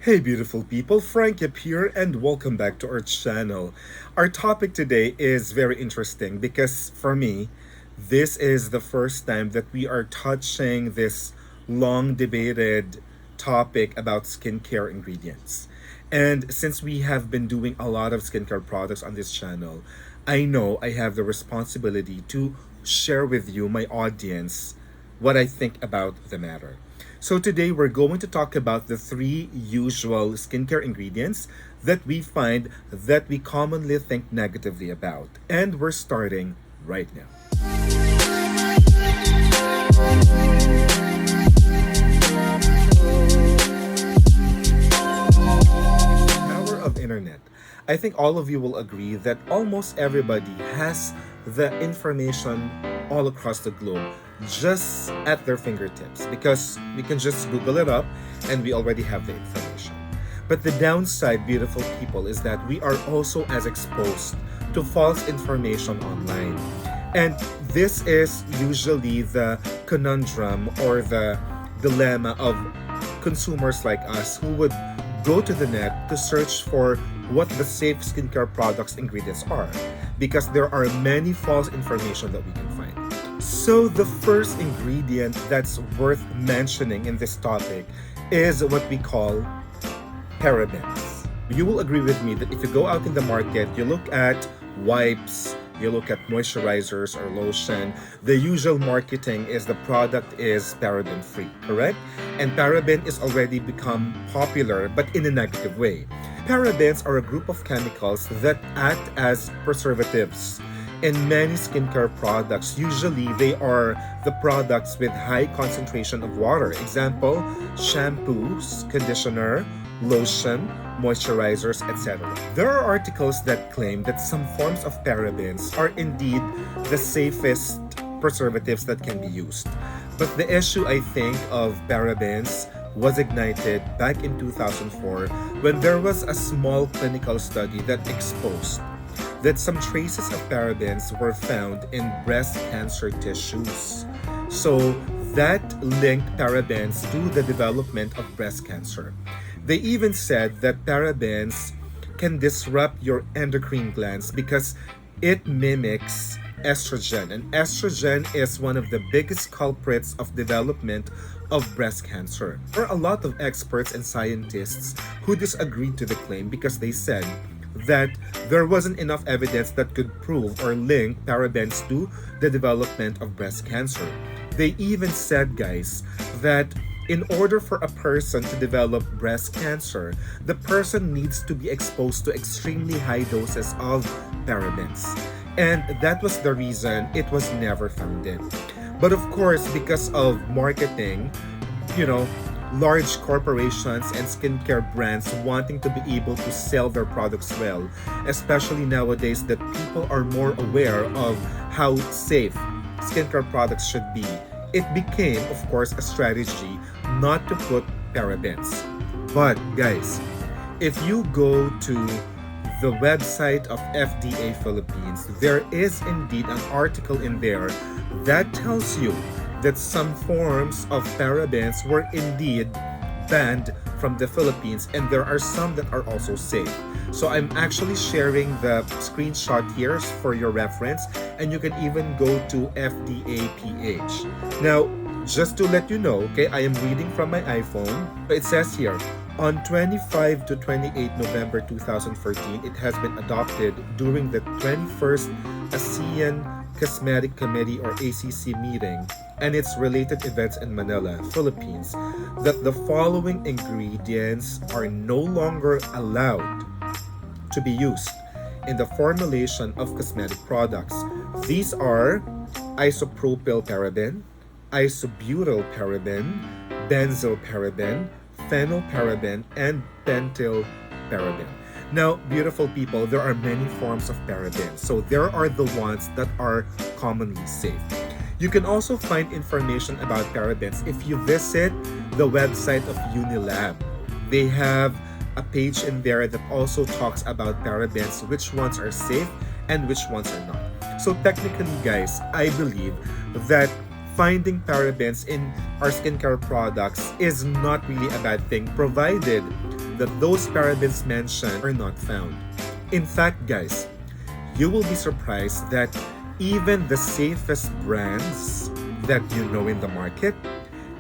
Hey beautiful people, Frank Yap here and welcome back to our channel. Our topic today is very interesting because for me, this is the first time that we are touching this long debated topic about skincare ingredients. And since we have been doing a lot of skincare products on this channel, I know I have the responsibility to share with you, my audience, what I think about the matter. So today we're going to talk about the three usual skincare ingredients that we find that we commonly think negatively about. And we're starting right now. Power of internet. I think all of you will agree that almost everybody has the information all across the globe just at their fingertips because we can just Google it up and we already have the information. But the downside, beautiful people, is that we are also as exposed to false information online. And this is usually the conundrum or the dilemma of consumers like us who would go to the net to search for what the safe skincare products ingredients are because there are many false information that we can find. So the first ingredient that's worth mentioning in this topic is what we call parabens. You will agree with me that if you go out in the market, you look at wipes, you look at moisturizers or lotion, the usual marketing is the product is paraben free, correct? And paraben is already become popular but in a negative way. Parabens are a group of chemicals that act as preservatives in many skincare products. Usually they are the products with high concentration of water. Example, shampoos, conditioner, lotion, moisturizers, etc. There are articles that claim that some forms of parabens are indeed the safest preservatives that can be used. But the issue, I think, of parabens was ignited back in 2004 when there was a small clinical study that exposed that some traces of parabens were found in breast cancer tissues. So that linked parabens to the development of breast cancer. They even said that parabens can disrupt your endocrine glands because it mimics estrogen, and estrogen is one of the biggest culprits of development of breast cancer. There are a lot of experts and scientists who disagreed to the claim because they said that there wasn't enough evidence that could prove or link parabens to the development of breast cancer. They even said, guys, that in order for a person to develop breast cancer, the person needs to be exposed to extremely high doses of parabens. And that was the reason it was never founded. But of course, because of marketing, large corporations and skincare brands wanting to be able to sell their products well, especially nowadays that people are more aware of how safe skincare products should be, it became, of course, a strategy not to put parabens. But guys, if you go to the website of FDA Philippines, there is indeed an article in there that tells you that some forms of parabens were indeed banned from the Philippines and there are some that are also safe. So I'm actually sharing the screenshot here for your reference and you can even go to FDA PH. Now, just to let you know, okay, I am reading from my iPhone. It says here, on 25 to 28 November 2014, it has been adopted during the 21st ASEAN Cosmetic Committee or ACC meeting and its related events in Manila, Philippines, that the following ingredients are no longer allowed to be used in the formulation of cosmetic products. These are isopropyl paraben, isobutyl paraben, benzyl paraben, phenylparaben, and pentyl paraben. Now, beautiful people, there are many forms of parabens. So there are the ones that are commonly safe. You can also find information about parabens if you visit the website of Unilab. They have a page in there that also talks about parabens, which ones are safe and which ones are not. So technically, guys, I believe that finding parabens in our skincare products is not really a bad thing, provided that those parabens mentioned are not found. In fact, guys, you will be surprised that even the safest brands that you know in the market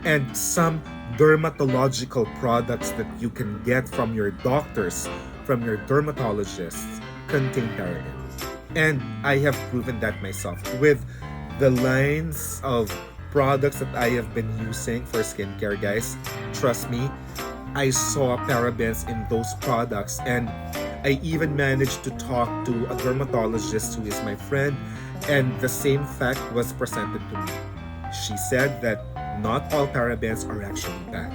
and some dermatological products that you can get from your doctors, from your dermatologists, contain paraben. And I have proven that myself with the lines of products that I have been using for skincare, guys. Trust me, I saw parabens in those products, and I even managed to talk to a dermatologist who is my friend, and the same fact was presented to me. She said that not all parabens are actually bad.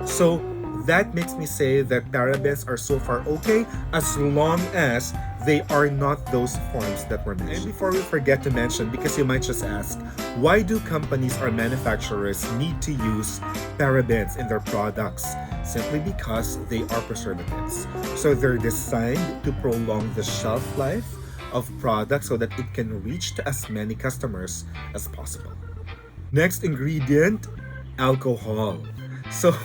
So that makes me say that parabens are so far okay as long as they are not those forms that were mentioned. And before we forget to mention, because you might just ask, why do companies or manufacturers need to use parabens in their products? Simply because they are preservatives. So they're designed to prolong the shelf life of products so that it can reach to as many customers as possible. Next ingredient, alcohol. So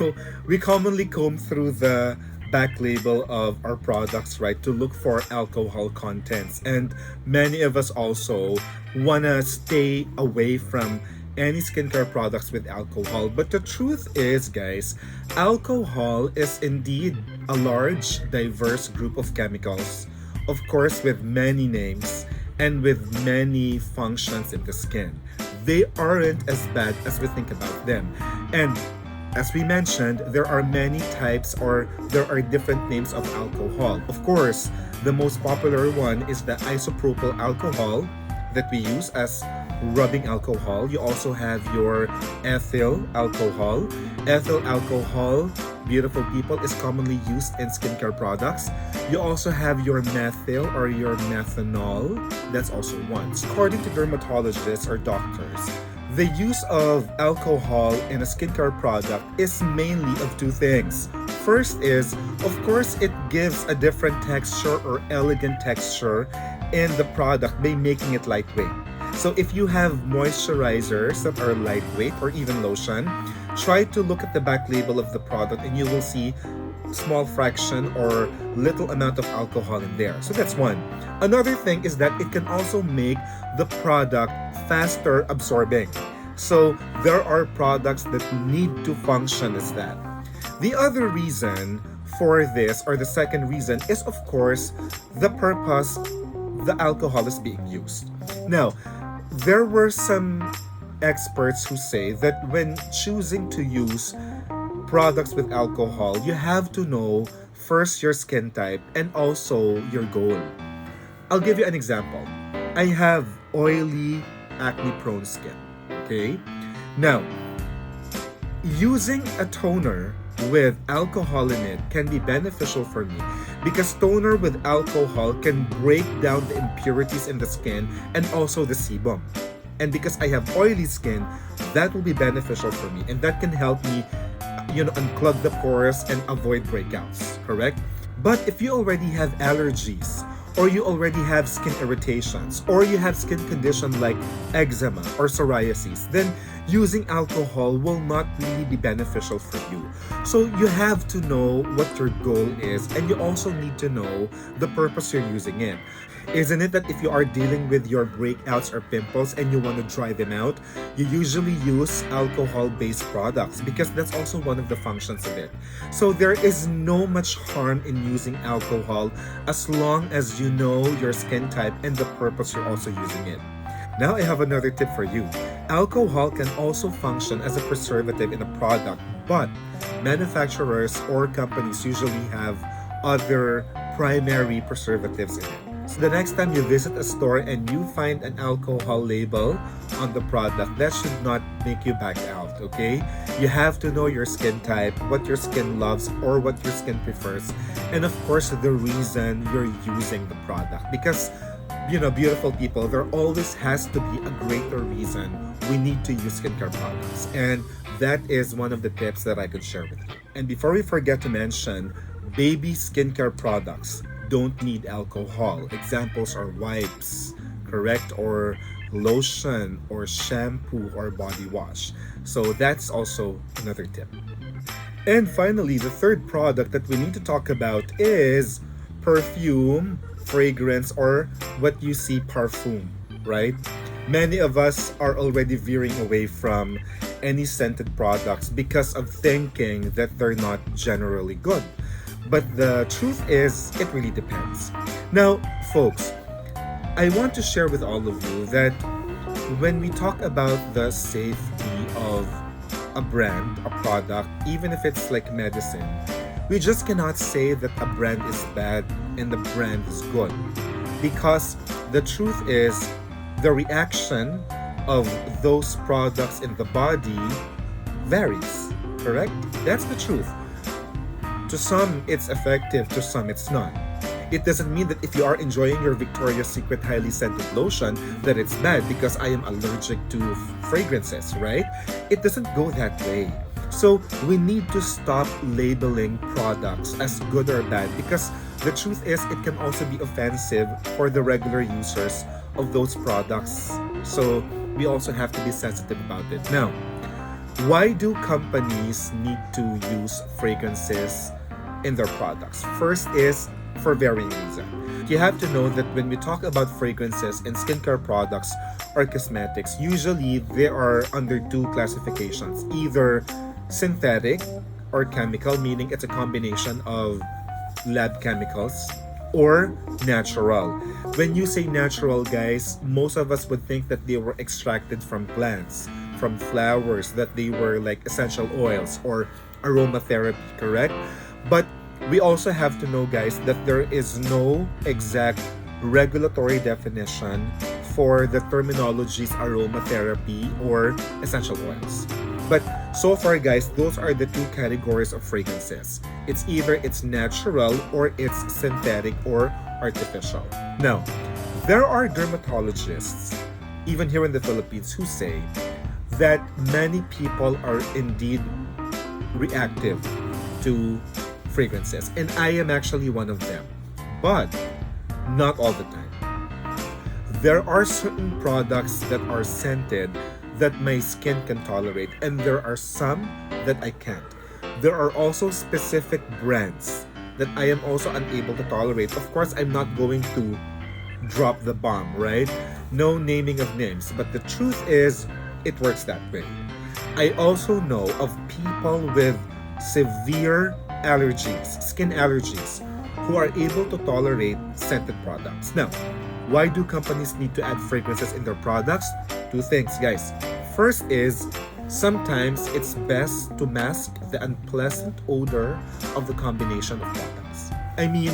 we commonly comb through the back label of our products, right, to look for alcohol contents. And many of us also want to stay away from any skincare products with alcohol. But the truth is, guys, alcohol is indeed a large, diverse group of chemicals, of course, with many names and with many functions in the skin. They aren't as bad as we think about them. And as we mentioned, there are many types or there are different names of alcohol. Of course, the most popular one is the isopropyl alcohol that we use as rubbing alcohol. You also have your ethyl alcohol. Ethyl alcohol, beautiful people, is commonly used in skincare products. You also have your methyl or your methanol. That's also one. According to dermatologists or doctors, the use of alcohol in a skincare product is mainly of two things. First is, of course, it gives a different texture or elegant texture in the product by making it lightweight. So if you have moisturizers that are lightweight or even lotion, try to look at the back label of the product and you will see small fraction or little amount of alcohol in there. So that's one. Another thing is that it can also make the product faster absorbing. So there are products that need to function as that. The other reason for this, or the second reason, is of course the purpose the alcohol is being used. Now, there were some experts who say that when choosing to use products with alcohol, you have to know first your skin type and also your goal. I'll give you an example. I have oily, acne-prone skin. Okay? Now, using a toner with alcohol in it can be beneficial for me because toner with alcohol can break down the impurities in the skin and also the sebum. And because I have oily skin, that will be beneficial for me and that can help me unclog the pores and avoid breakouts, correct? But if you already have allergies, or you already have skin irritations, or you have skin condition like eczema or psoriasis, then using alcohol will not really be beneficial for you. So you have to know what your goal is, and you also need to know the purpose you're using it. Isn't it that if you are dealing with your breakouts or pimples and you want to dry them out, you usually use alcohol-based products because that's also one of the functions of it. So there is no much harm in using alcohol as long as you know your skin type and the purpose you're also using it. Now I have another tip for you. Alcohol can also function as a preservative in a product, but manufacturers or companies usually have other primary preservatives in it. So the next time you visit a store and you find an alcohol label on the product, that should not make you back out, okay? You have to know your skin type, what your skin loves or what your skin prefers, and of course the reason you're using the product. Because beautiful people, there always has to be a greater reason we need to use skincare products. And that is one of the tips that I could share with you. And before we forget to mention, baby skincare products don't need alcohol. Examples are wipes, correct? Or lotion or shampoo or body wash. So that's also another tip. And finally, the third product that we need to talk about is perfume, fragrance, or what you see, parfum, right? Many of us are already veering away from any scented products because of thinking that they're not generally good. But the truth is, it really depends. Now, folks, I want to share with all of you that when we talk about the safety of a brand, a product, even if it's like medicine, we just cannot say that a brand is bad and the brand is good. Because the truth is, the reaction of those products in the body varies, correct? That's the truth. To some, it's effective, to some, it's not. It doesn't mean that if you are enjoying your Victoria's Secret highly scented lotion, that it's bad because I am allergic to fragrances, right? It doesn't go that way. So we need to stop labeling products as good or bad because the truth is it can also be offensive for the regular users of those products. So we also have to be sensitive about it. Now, why do companies need to use fragrances in their products? First is for varying reasons. You have to know that when we talk about fragrances and skincare products or cosmetics, usually they are under two classifications, either synthetic or chemical, meaning it's a combination of lab chemicals, or natural. When you say natural, guys, most of us would think that they were extracted from plants, from flowers, that they were like essential oils or aromatherapy, correct? But we also have to know, guys, that there is no exact regulatory definition for the terminologies aromatherapy or essential oils. But so far, guys, those are the two categories of fragrances. It's either it's natural or it's synthetic or artificial. Now, there are dermatologists, even here in the Philippines, who say that many people are indeed reactive to fragrances, and I am actually one of them, but not all the time. There are certain products that are scented that my skin can tolerate, and there are some that I can't. There are also specific brands that I am also unable to tolerate. Of course, I'm not going to drop the bomb, right? No naming of names, but the truth is, it works that way. I also know of people with severe allergies, skin allergies, who are able to tolerate scented products. Now, why do companies need to add fragrances in their products? Two things, guys. First is, sometimes it's best to mask the unpleasant odor of the combination of products. I mean,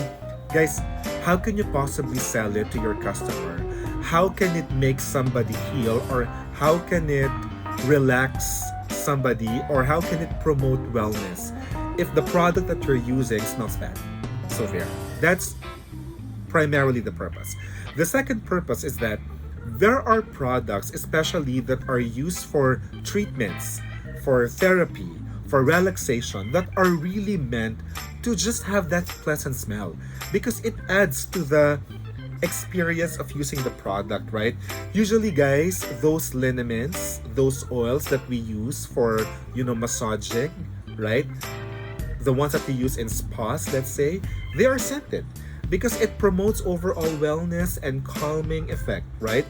guys, how can you possibly sell it to your customer? How can it make somebody heal, or how can it relax somebody, or how can it promote wellness if the product that you're using smells bad? So there. That's primarily the purpose. The second purpose is that there are products, especially that are used for treatments, for therapy, for relaxation, that are really meant to just have that pleasant smell because it adds to the experience of using the product, right? Usually, guys, those liniments, those oils that we use for, massaging, right? The ones that we use in spas, let's say, they are scented because it promotes overall wellness and calming effect, right?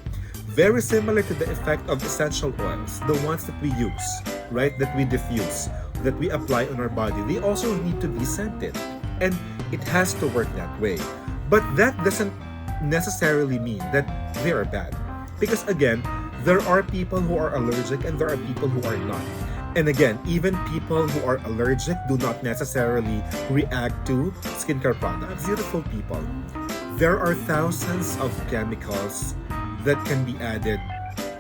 Very similar to the effect of essential oils, the ones that we use, right? That we diffuse, that we apply on our body. They also need to be scented, and it has to work that way. But that doesn't necessarily mean that they are bad, because again, there are people who are allergic and there are people who are not. And again, even people who are allergic do not necessarily react to skincare products. Beautiful people, there are thousands of chemicals that can be added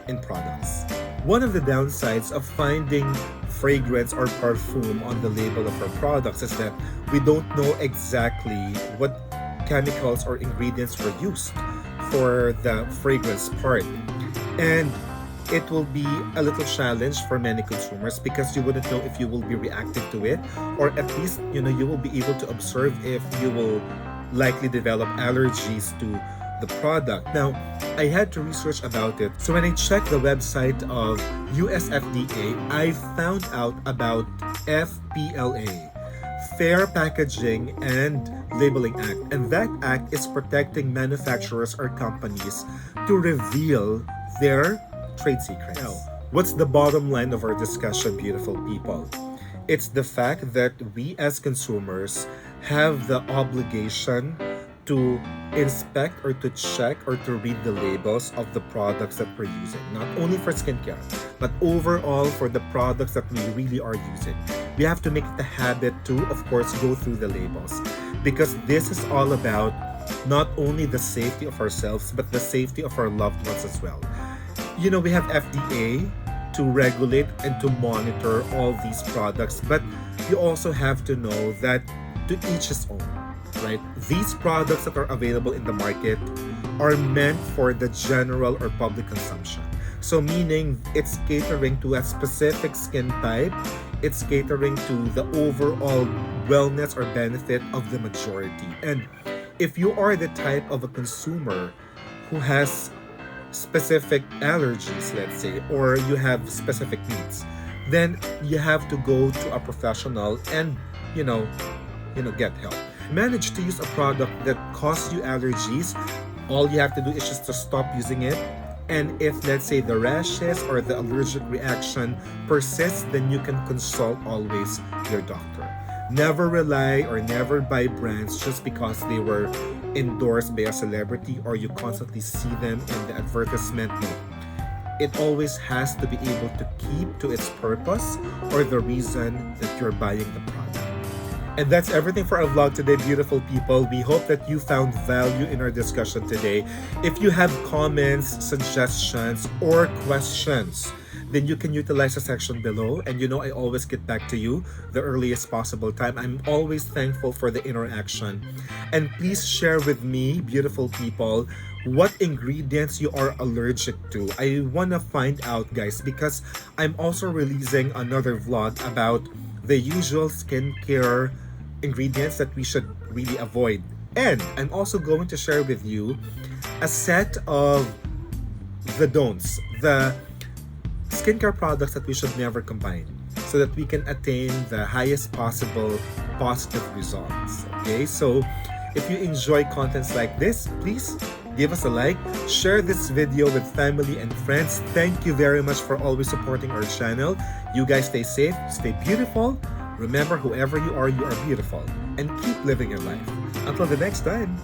in products. One of the downsides of finding fragrance or perfume on the label of our products is that we don't know exactly what chemicals or ingredients were used for the fragrance part. And it will be a little challenge for many consumers because you wouldn't know if you will be reactive to it, or at least you will be able to observe if you will likely develop allergies to the product. Now, I had to research about it. So when I checked the website of US FDA, I found out about FPLA, Fair Packaging and Labeling Act. And that act is protecting manufacturers or companies to reveal their trade secrets. Now, what's the bottom line of our discussion, beautiful people? It's the fact that we as consumers have the obligation to inspect or to check or to read the labels of the products that we're using. Not only for skincare, but overall for the products that we really are using. We have to make it a habit to, of course, go through the labels. Because this is all about not only the safety of ourselves, but the safety of our loved ones as well. You know, we have FDA to regulate and to monitor all these products, but you also have to know that to each his own, right? These products that are available in the market are meant for the general or public consumption. So meaning it's catering to a specific skin type, it's catering to the overall wellness or benefit of the majority. And if you are the type of a consumer who has specific allergies, let's say, or you have specific needs, then you have to go to a professional and get help. Manage to use a product that causes you allergies. All you have to do is just to stop using it. And if, let's say, the rashes or the allergic reaction persists, then you can consult always your doctor. Never rely or never buy brands just because they were endorsed by a celebrity or you constantly see them in the advertisement. No. It always has to be able to keep to its purpose or the reason that you're buying the product. And that's everything for our vlog today, beautiful people. We hope that you found value in our discussion today. If you have comments, suggestions, or questions, then you can utilize the section below. And I always get back to you the earliest possible time. I'm always thankful for the interaction. And please share with me, beautiful people, what ingredients you are allergic to. I want to find out, guys, because I'm also releasing another vlog about the usual skincare ingredients that we should really avoid. And I'm also going to share with you a set of the don'ts, the skincare products that we should never combine so that we can attain the highest possible positive results. Okay, so if you enjoy contents like this, please give us a like, share this video with family and friends. Thank you very much for always supporting our channel. You guys stay safe, stay beautiful. Remember, whoever you are beautiful. And keep living your life. Until the next time.